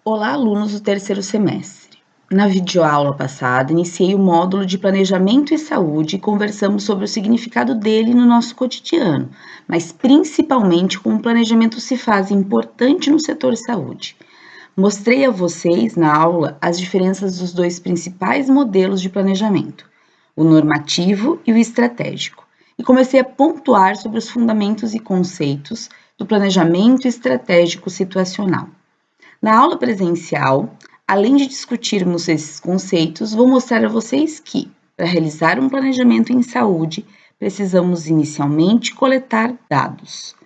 Olá, alunos do terceiro semestre. Na videoaula passada, iniciei o módulo de Planejamento e Saúde e conversamos sobre o significado dele no nosso cotidiano, mas principalmente como o planejamento se faz importante no setor saúde. Mostrei a vocês, na aula, as diferenças dos dois principais modelos de planejamento, o normativo e o estratégico, e comecei a pontuar sobre os fundamentos e conceitos do planejamento estratégico situacional. Na aula presencial, além de discutirmos esses conceitos, vou mostrar a vocês que, para realizar um planejamento em saúde, precisamos inicialmente coletar dados.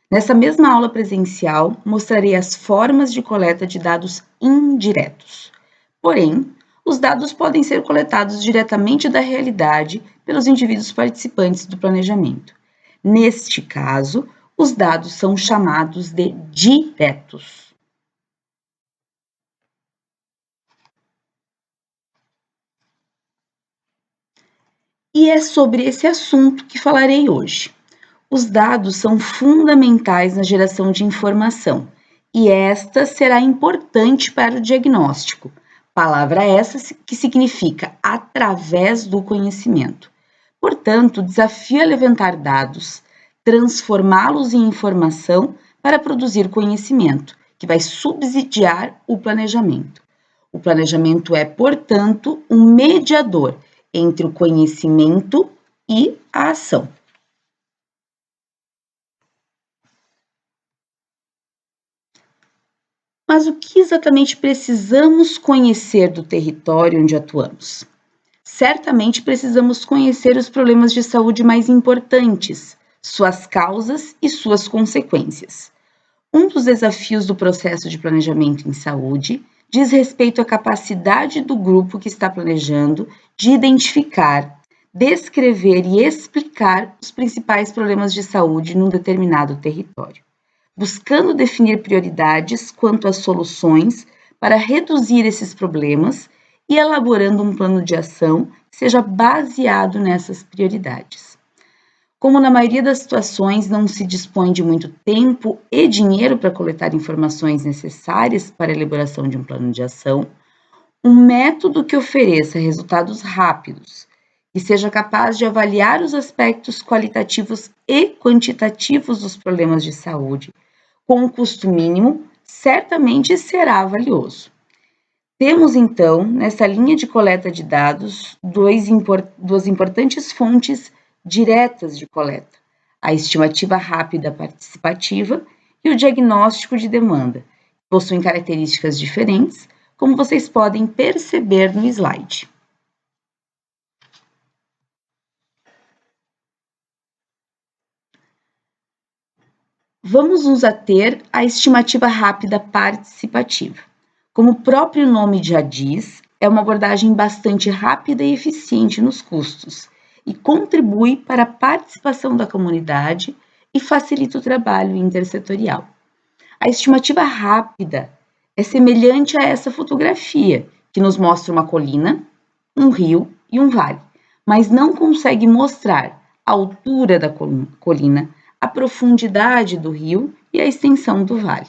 Nessa mesma aula presencial, mostrarei as formas de coleta de dados indiretos. Porém, os dados podem ser coletados diretamente da realidade pelos indivíduos participantes do planejamento. Neste caso, os dados são chamados de diretos. E é sobre esse assunto que falarei hoje. Os dados são fundamentais na geração de informação e esta será importante para o diagnóstico. Palavra essa que significa através do conhecimento. Portanto, o desafio é levantar dados, transformá-los em informação para produzir conhecimento, que vai subsidiar o planejamento. O planejamento é, portanto, um mediador entre o conhecimento e a ação. Mas o que exatamente precisamos conhecer do território onde atuamos? Certamente precisamos conhecer os problemas de saúde mais importantes, suas causas e suas consequências. Um dos desafios do processo de planejamento em saúde diz respeito à capacidade do grupo que está planejando de identificar, descrever e explicar os principais problemas de saúde num determinado território, buscando definir prioridades quanto às soluções para reduzir esses problemas e elaborando um plano de ação que seja baseado nessas prioridades. Como na maioria das situações não se dispõe de muito tempo e dinheiro para coletar informações necessárias para a elaboração de um plano de ação, um método que ofereça resultados rápidos e seja capaz de avaliar os aspectos qualitativos e quantitativos dos problemas de saúde, com um custo mínimo, certamente será valioso. Temos, então, nessa linha de coleta de dados, duas importantes fontes diretas de coleta: a estimativa rápida participativa e o diagnóstico de demanda. Possuem características diferentes, como vocês podem perceber no slide. Vamos nos ater à estimativa rápida participativa. Como o próprio nome já diz, é uma abordagem bastante rápida e eficiente nos custos e contribui para a participação da comunidade e facilita o trabalho intersetorial. A estimativa rápida é semelhante a essa fotografia, que nos mostra uma colina, um rio e um vale, mas não consegue mostrar a altura da colina, a profundidade do rio e a extensão do vale.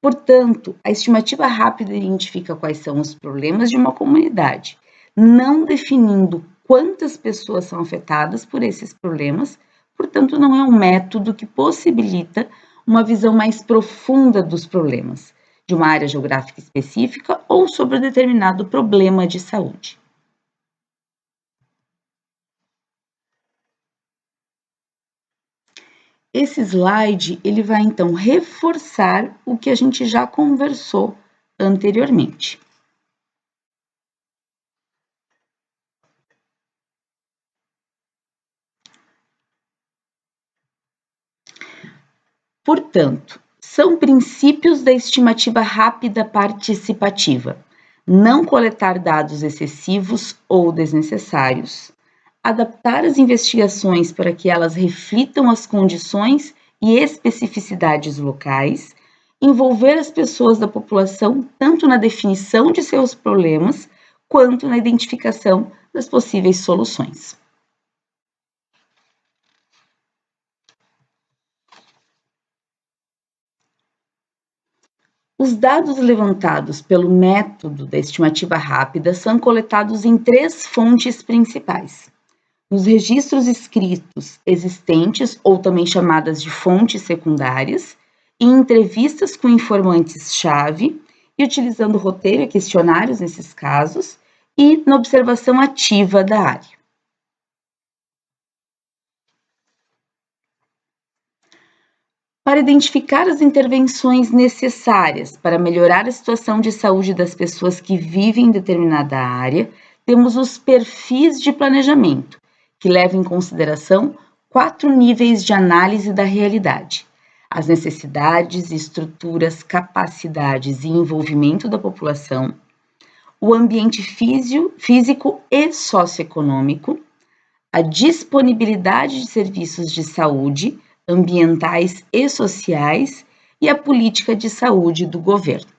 Portanto, a estimativa rápida identifica quais são os problemas de uma comunidade, não definindo quantas pessoas são afetadas por esses problemas, portanto, não é um método que possibilita uma visão mais profunda dos problemas, de uma área geográfica específica ou sobre um determinado problema de saúde. Esse slide, ele vai então reforçar o que a gente já conversou anteriormente. Portanto, são princípios da estimativa rápida participativa: não coletar dados excessivos ou desnecessários, adaptar as investigações para que elas reflitam as condições e especificidades locais, envolver as pessoas da população tanto na definição de seus problemas quanto na identificação das possíveis soluções. Os dados levantados pelo método da estimativa rápida são coletados em 3 fontes principais: nos registros escritos existentes, ou também chamadas de fontes secundárias, em entrevistas com informantes-chave, e utilizando roteiro e questionários nesses casos, e na observação ativa da área. Para identificar as intervenções necessárias para melhorar a situação de saúde das pessoas que vivem em determinada área, temos os perfis de planejamento, que levam em consideração 4 níveis de análise da realidade: as necessidades, estruturas, capacidades e envolvimento da população, o ambiente físico e socioeconômico, a disponibilidade de serviços de saúde, ambientais e sociais e a política de saúde do governo.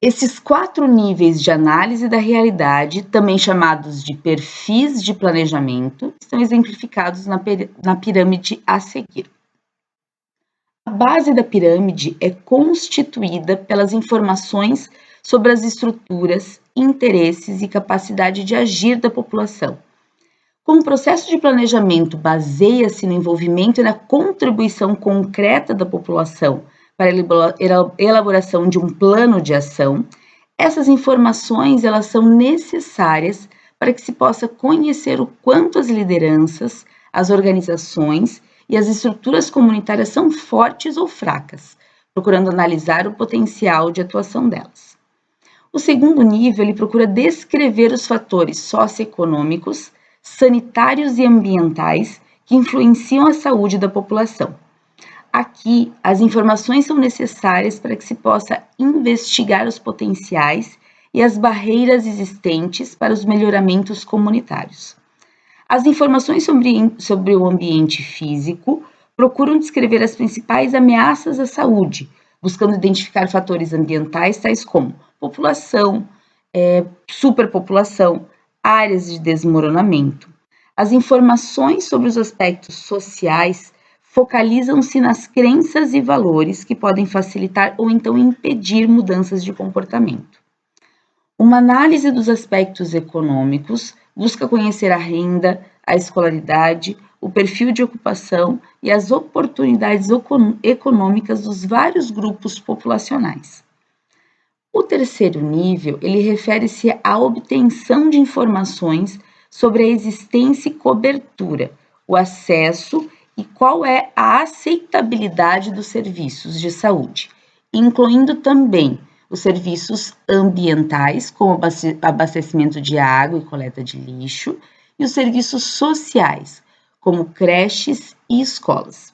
Esses 4 níveis de análise da realidade, também chamados de perfis de planejamento, estão exemplificados na pirâmide a seguir. A base da pirâmide é constituída pelas informações sobre as estruturas, interesses e capacidade de agir da população. Como o processo de planejamento baseia-se no envolvimento e na contribuição concreta da população para a elaboração de um plano de ação, essas informações elas são necessárias para que se possa conhecer o quanto as lideranças, as organizações e as estruturas comunitárias são fortes ou fracas, procurando analisar o potencial de atuação delas. O segundo nível, ele procura descrever os fatores socioeconômicos, sanitários e ambientais que influenciam a saúde da população. Aqui, as informações são necessárias para que se possa investigar os potenciais e as barreiras existentes para os melhoramentos comunitários. As informações sobre o ambiente físico procuram descrever as principais ameaças à saúde, buscando identificar fatores ambientais tais como população, superpopulação, áreas de desmoronamento. As informações sobre os aspectos sociais focalizam-se nas crenças e valores que podem facilitar ou então impedir mudanças de comportamento. Uma análise dos aspectos econômicos busca conhecer a renda, a escolaridade, o perfil de ocupação e as oportunidades econômicas dos vários grupos populacionais. O terceiro nível, ele refere-se à obtenção de informações sobre a existência e cobertura, o acesso e qual é a aceitabilidade dos serviços de saúde, incluindo também os serviços ambientais, como abastecimento de água e coleta de lixo, e os serviços sociais, como creches e escolas.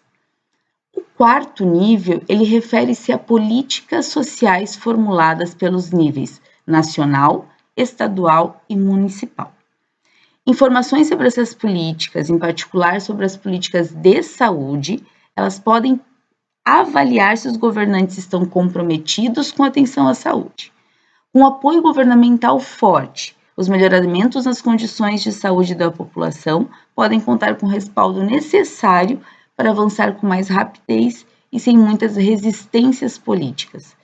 O quarto nível, ele refere-se a políticas sociais formuladas pelos níveis nacional, estadual e municipal. Informações sobre essas políticas, em particular sobre as políticas de saúde, elas podem avaliar se os governantes estão comprometidos com a atenção à saúde. Com apoio governamental forte, os melhoramentos nas condições de saúde da população podem contar com o respaldo necessário para avançar com mais rapidez e sem muitas resistências políticas.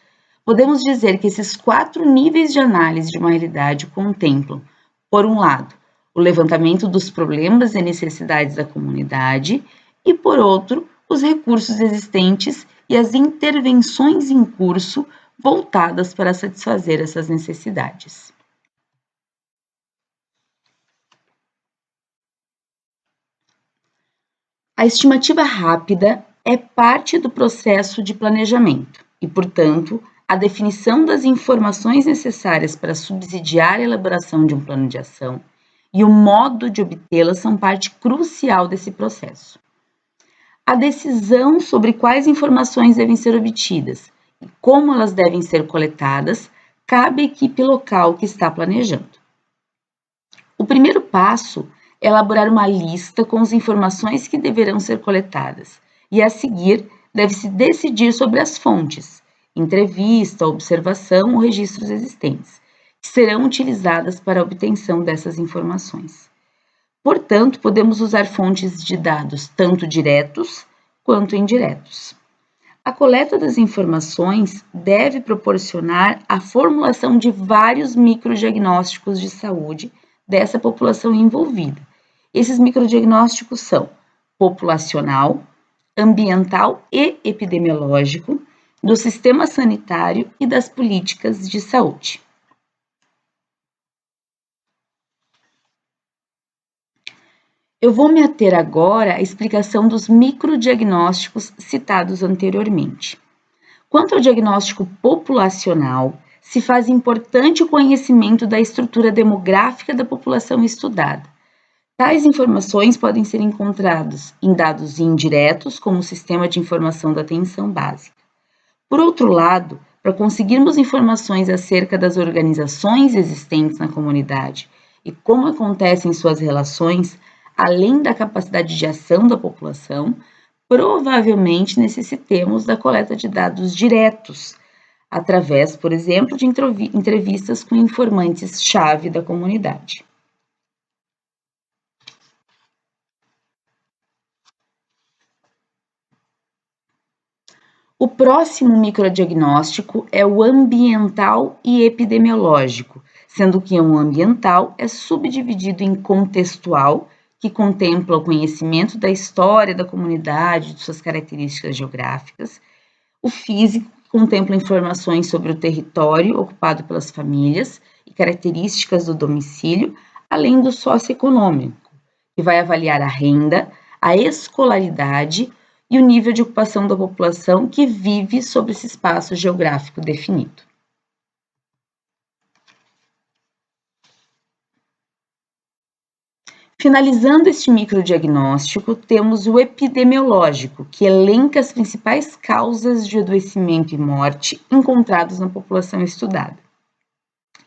Podemos dizer que esses 4 níveis de análise de uma realidade contemplam, por um lado, o levantamento dos problemas e necessidades da comunidade e, por outro, os recursos existentes e as intervenções em curso voltadas para satisfazer essas necessidades. A estimativa rápida é parte do processo de planejamento e, portanto, a definição das informações necessárias para subsidiar a elaboração de um plano de ação e o modo de obtê-las são parte crucial desse processo. A decisão sobre quais informações devem ser obtidas e como elas devem ser coletadas cabe à equipe local que está planejando. O primeiro passo é elaborar uma lista com as informações que deverão ser coletadas e, a seguir, deve-se decidir sobre as fontes, entrevista, observação ou registros existentes, que serão utilizadas para a obtenção dessas informações. Portanto, podemos usar fontes de dados tanto diretos quanto indiretos. A coleta das informações deve proporcionar a formulação de vários microdiagnósticos de saúde dessa população envolvida. Esses microdiagnósticos são populacional, ambiental e epidemiológico, do sistema sanitário e das políticas de saúde. Eu vou me ater agora à explicação dos microdiagnósticos citados anteriormente. Quanto ao diagnóstico populacional, se faz importante o conhecimento da estrutura demográfica da população estudada. Tais informações podem ser encontradas em dados indiretos, como o Sistema de Informação da Atenção Básica. Por outro lado, para conseguirmos informações acerca das organizações existentes na comunidade e como acontecem suas relações, além da capacidade de ação da população, provavelmente necessitemos da coleta de dados diretos, através, por exemplo, de entrevistas com informantes-chave da comunidade. O próximo microdiagnóstico é o ambiental e epidemiológico, sendo que o ambiental é subdividido em contextual, que contempla o conhecimento da história da comunidade, de suas características geográficas, o físico, que contempla informações sobre o território ocupado pelas famílias e características do domicílio, além do socioeconômico, que vai avaliar a renda, a escolaridade e o nível de ocupação da população que vive sobre esse espaço geográfico definido. Finalizando este microdiagnóstico, temos o epidemiológico, que elenca as principais causas de adoecimento e morte encontrados na população estudada.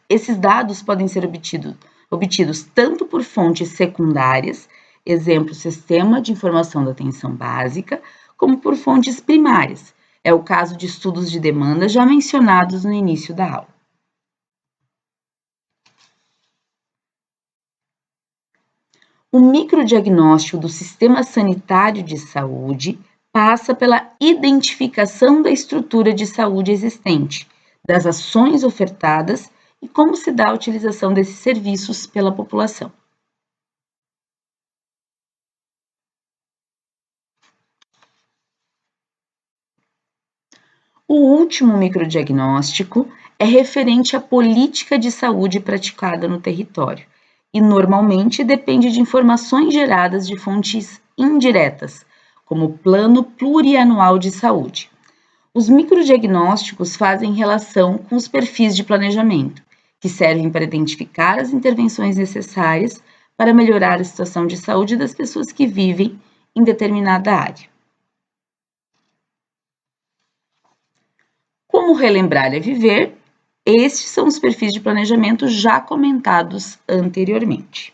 Esses dados podem ser obtidos tanto por fontes secundárias, exemplo, Sistema de Informação da Atenção Básica, como por fontes primárias. É o caso de estudos de demanda já mencionados no início da aula. O microdiagnóstico do sistema sanitário de saúde passa pela identificação da estrutura de saúde existente, das ações ofertadas e como se dá a utilização desses serviços pela população. O último microdiagnóstico é referente à política de saúde praticada no território e normalmente depende de informações geradas de fontes indiretas, como o Plano Plurianual de Saúde. Os microdiagnósticos fazem relação com os perfis de planejamento, que servem para identificar as intervenções necessárias para melhorar a situação de saúde das pessoas que vivem em determinada área. Como relembrar é viver, estes são os perfis de planejamento já comentados anteriormente.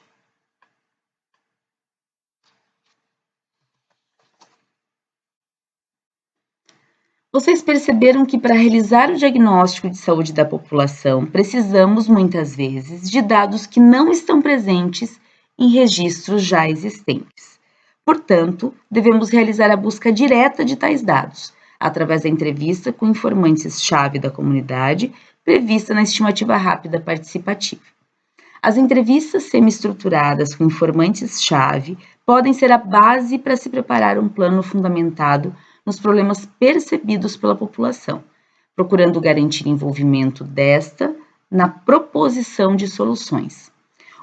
Vocês perceberam que para realizar o diagnóstico de saúde da população, precisamos muitas vezes de dados que não estão presentes em registros já existentes. Portanto, devemos realizar a busca direta de tais dados, através da entrevista com informantes-chave da comunidade, prevista na estimativa rápida participativa. As entrevistas semi-estruturadas com informantes-chave podem ser a base para se preparar um plano fundamentado nos problemas percebidos pela população, procurando garantir envolvimento desta na proposição de soluções.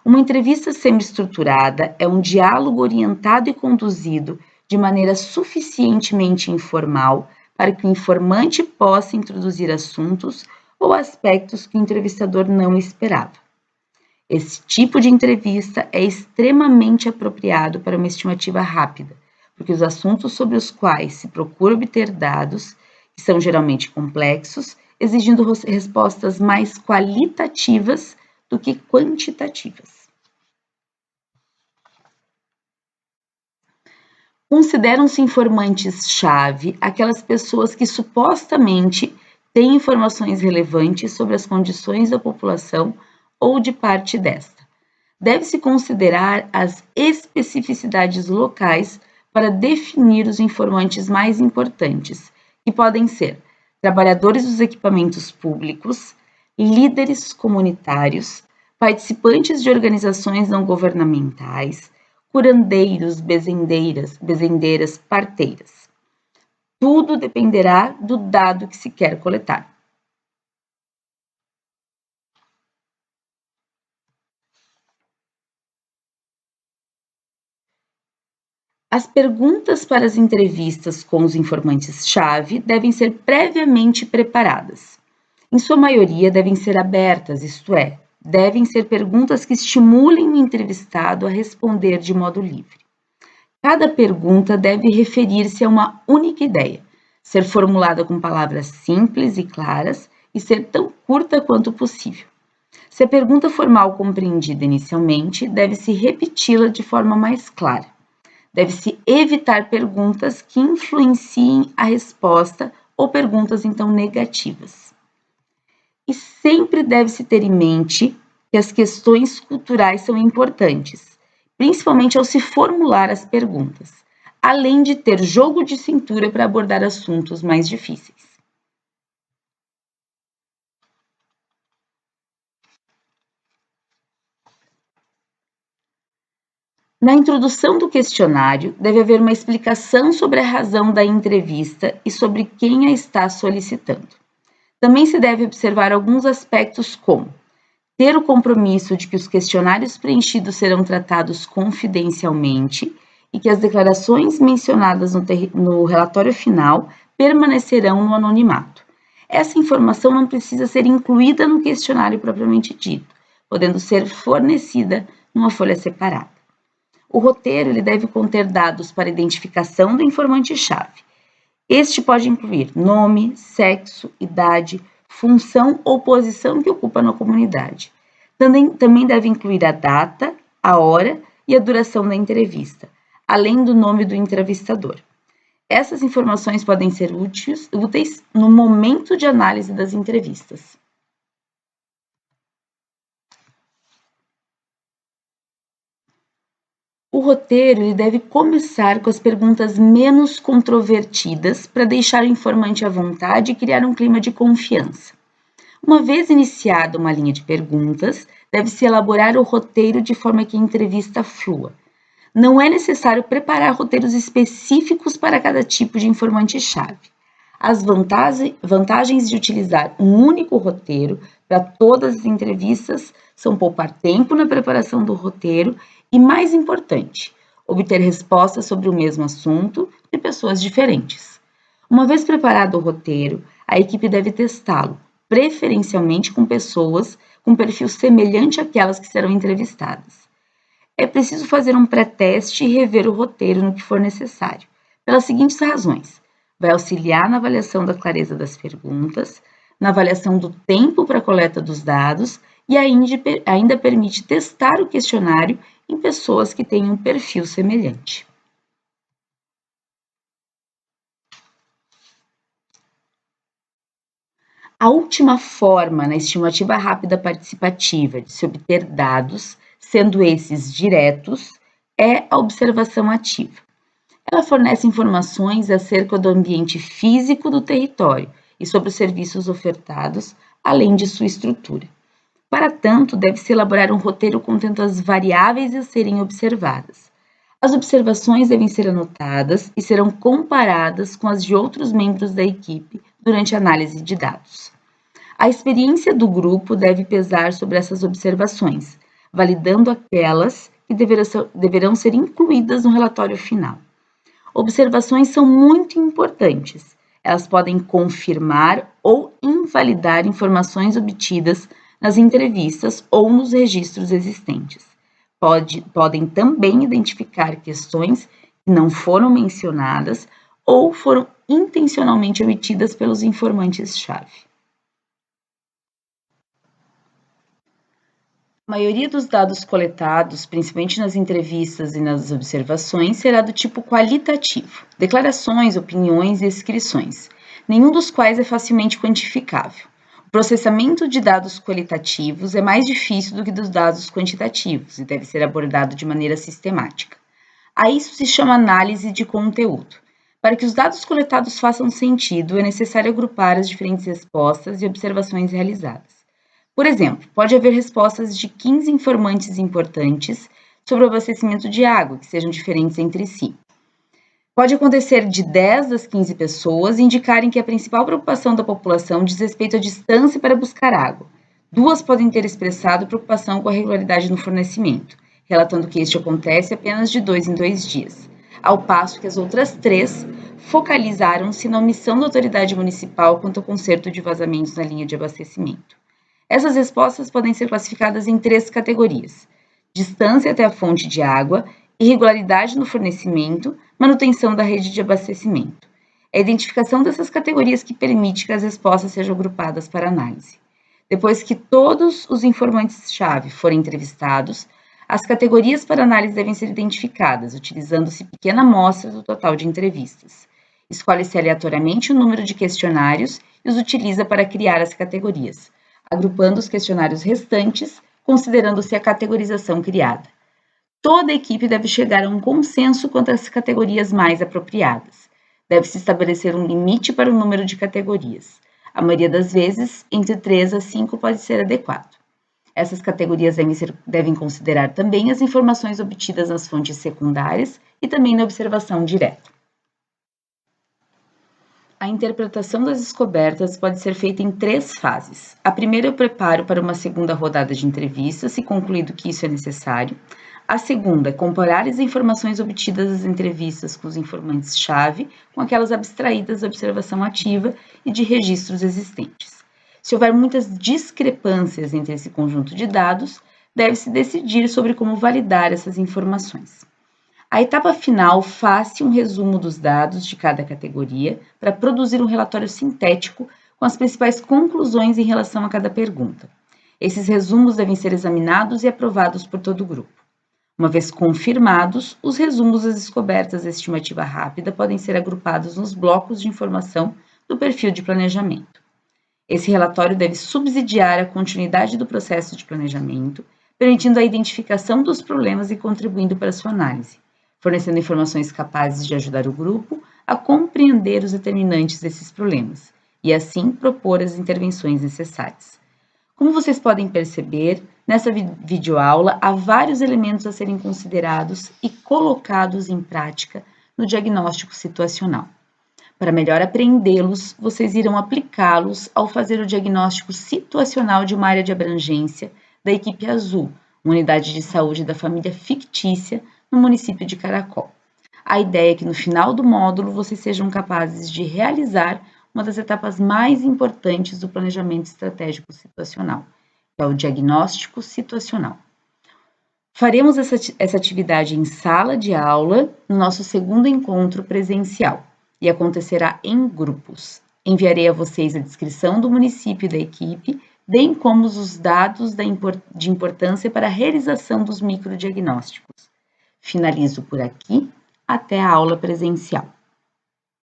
Uma entrevista semi-estruturada é um diálogo orientado e conduzido de maneira suficientemente informal para que o informante possa introduzir assuntos ou aspectos que o entrevistador não esperava. Esse tipo de entrevista é extremamente apropriado para uma estimativa rápida, porque os assuntos sobre os quais se procura obter dados, que são geralmente complexos, exigindo respostas mais qualitativas do que quantitativas. Consideram-se informantes-chave aquelas pessoas que supostamente têm informações relevantes sobre as condições da população ou de parte desta. Deve-se considerar as especificidades locais para definir os informantes mais importantes, que podem ser trabalhadores dos equipamentos públicos, líderes comunitários, participantes de organizações não governamentais, curandeiros, bezendeiras, parteiras. Tudo dependerá do dado que se quer coletar. As perguntas para as entrevistas com os informantes-chave devem ser previamente preparadas. Em sua maioria, devem ser abertas, isto é, devem ser perguntas que estimulem o entrevistado a responder de modo livre. Cada pergunta deve referir-se a uma única ideia, ser formulada com palavras simples e claras e ser tão curta quanto possível. Se a pergunta for mal compreendida inicialmente, deve-se repeti-la de forma mais clara. Deve-se evitar perguntas que influenciem a resposta ou perguntas então negativas. E sempre deve-se ter em mente que as questões culturais são importantes, principalmente ao se formular as perguntas, além de ter jogo de cintura para abordar assuntos mais difíceis. Na introdução do questionário, deve haver uma explicação sobre a razão da entrevista e sobre quem a está solicitando. Também se deve observar alguns aspectos como ter o compromisso de que os questionários preenchidos serão tratados confidencialmente e que as declarações mencionadas no relatório final permanecerão no anonimato. Essa informação não precisa ser incluída no questionário propriamente dito, podendo ser fornecida numa folha separada. O roteiro ele deve conter dados para identificação do informante-chave. Este pode incluir nome, sexo, idade, função ou posição que ocupa na comunidade. Também deve incluir a data, a hora e a duração da entrevista, além do nome do entrevistador. Essas informações podem ser úteis no momento de análise das entrevistas. O roteiro ele deve começar com as perguntas menos controvertidas para deixar o informante à vontade e criar um clima de confiança. Uma vez iniciada uma linha de perguntas, deve-se elaborar o roteiro de forma que a entrevista flua. Não é necessário preparar roteiros específicos para cada tipo de informante-chave. As vantagens de utilizar um único roteiro para todas as entrevistas são poupar tempo na preparação do roteiro e, mais importante, obter respostas sobre o mesmo assunto de pessoas diferentes. Uma vez preparado o roteiro, a equipe deve testá-lo, preferencialmente com pessoas com perfil semelhante àquelas que serão entrevistadas. É preciso fazer um pré-teste e rever o roteiro no que for necessário, pelas seguintes razões. Vai auxiliar na avaliação da clareza das perguntas, na avaliação do tempo para a coleta dos dados e ainda permite testar o questionário em pessoas que têm um perfil semelhante. A última forma na estimativa rápida participativa de se obter dados, sendo esses diretos, é a observação ativa. Ela fornece informações acerca do ambiente físico do território e sobre os serviços ofertados, além de sua estrutura. Para tanto, deve-se elaborar um roteiro contendo as variáveis a serem observadas. As observações devem ser anotadas e serão comparadas com as de outros membros da equipe durante a análise de dados. A experiência do grupo deve pesar sobre essas observações, validando aquelas que deverão ser incluídas no relatório final. Observações são muito importantes. Elas podem confirmar ou invalidar informações obtidas nas entrevistas ou nos registros existentes. Podem também identificar questões que não foram mencionadas ou foram intencionalmente omitidas pelos informantes-chave. A maioria dos dados coletados, principalmente nas entrevistas e nas observações, será do tipo qualitativo, declarações, opiniões e inscrições, nenhum dos quais é facilmente quantificável. O processamento de dados qualitativos é mais difícil do que dos dados quantitativos e deve ser abordado de maneira sistemática. A isso se chama análise de conteúdo. Para que os dados coletados façam sentido, é necessário agrupar as diferentes respostas e observações realizadas. Por exemplo, pode haver respostas de 15 informantes importantes sobre o abastecimento de água, que sejam diferentes entre si. Pode acontecer de 10 das 15 pessoas indicarem que a principal preocupação da população diz respeito à distância para buscar água. 2 podem ter expressado preocupação com a regularidade no fornecimento, relatando que este acontece apenas de 2 em 2 dias, ao passo que as outras 3 focalizaram-se na omissão da autoridade municipal quanto ao conserto de vazamentos na linha de abastecimento. Essas respostas podem ser classificadas em 3 categorias: distância até a fonte de água, irregularidade no fornecimento, manutenção da rede de abastecimento. É a identificação dessas categorias que permite que as respostas sejam agrupadas para análise. Depois que todos os informantes-chave forem entrevistados, as categorias para análise devem ser identificadas, utilizando-se pequena amostra do total de entrevistas. Escolhe-se aleatoriamente o número de questionários e os utiliza para criar as categorias, agrupando os questionários restantes, considerando-se a categorização criada. Toda a equipe deve chegar a um consenso quanto às categorias mais apropriadas. Deve-se estabelecer um limite para o número de categorias. A maioria das vezes, entre 3 a 5 pode ser adequado. Essas categorias devem considerar também as informações obtidas nas fontes secundárias e também na observação direta. A interpretação das descobertas pode ser feita em 3 fases. A primeira é o preparo para uma segunda rodada de entrevistas, se concluído que isso é necessário. A segunda é comparar as informações obtidas das entrevistas com os informantes-chave com aquelas abstraídas da observação ativa e de registros existentes. Se houver muitas discrepâncias entre esse conjunto de dados, deve-se decidir sobre como validar essas informações. A etapa final faz-se um resumo dos dados de cada categoria para produzir um relatório sintético com as principais conclusões em relação a cada pergunta. Esses resumos devem ser examinados e aprovados por todo o grupo. Uma vez confirmados, os resumos das descobertas da estimativa rápida podem ser agrupados nos blocos de informação do perfil de planejamento. Esse relatório deve subsidiar a continuidade do processo de planejamento, permitindo a identificação dos problemas e contribuindo para sua análise, fornecendo informações capazes de ajudar o grupo a compreender os determinantes desses problemas e, assim, propor as intervenções necessárias. Como vocês podem perceber, nessa videoaula há vários elementos a serem considerados e colocados em prática no diagnóstico situacional. Para melhor apreendê-los, vocês irão aplicá-los ao fazer o diagnóstico situacional de uma área de abrangência da equipe azul, uma unidade de saúde da família fictícia no município de Caracol. A ideia é que no final do módulo vocês sejam capazes de realizar uma das etapas mais importantes do planejamento estratégico situacional, que é o diagnóstico situacional. Faremos essa atividade em sala de aula no nosso segundo encontro presencial e acontecerá em grupos. Enviarei a vocês a descrição do município e da equipe, bem como os dados de importância para a realização dos microdiagnósticos. Finalizo por aqui. Até a aula presencial.